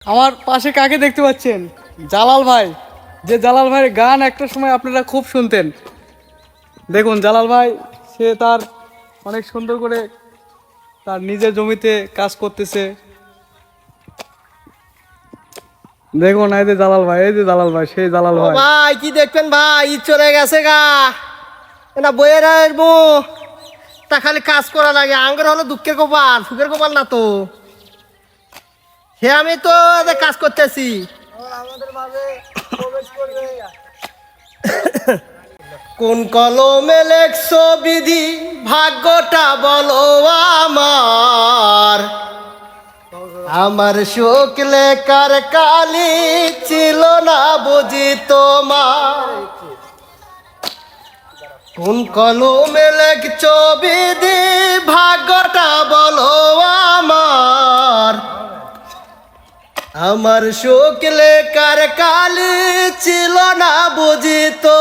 আমার পাশে কাকে দেখতে পাচ্ছেন? জালাল ভাই। যে জালাল ভাইয়ের গান একটা সময় আপনারা খুব শুনতেন। দেখুন জালাল ভাই, সে তার অনেক সুন্দর করে তার নিজের জমিতে কাজ করতেছে। দেখুন এই যে জালাল ভাই, এই যে জালাল ভাই, সেই জালাল ও ভাই। ভাই কি দেখবেন ভাই, ঈদ চলে গেছে গা। না বইয়ের আসবো তা খালি কাজ করা লাগে। আঙ্গের হলো দুঃখের কপাল, সুখের কপাল না তো। হে আমি তো এদের কাজ করতেছি। কোন কলমে লেখছো বিধি, ভাগ্যটা বলো আমার। আমার শোক লেখার কালি ছিল না বুঝি তোমার। কোন কলমে লেখছো বিধি, ভাগ্যটা বলো আমার। আমার শোক লেখার কালি ছিল না বুঝি তো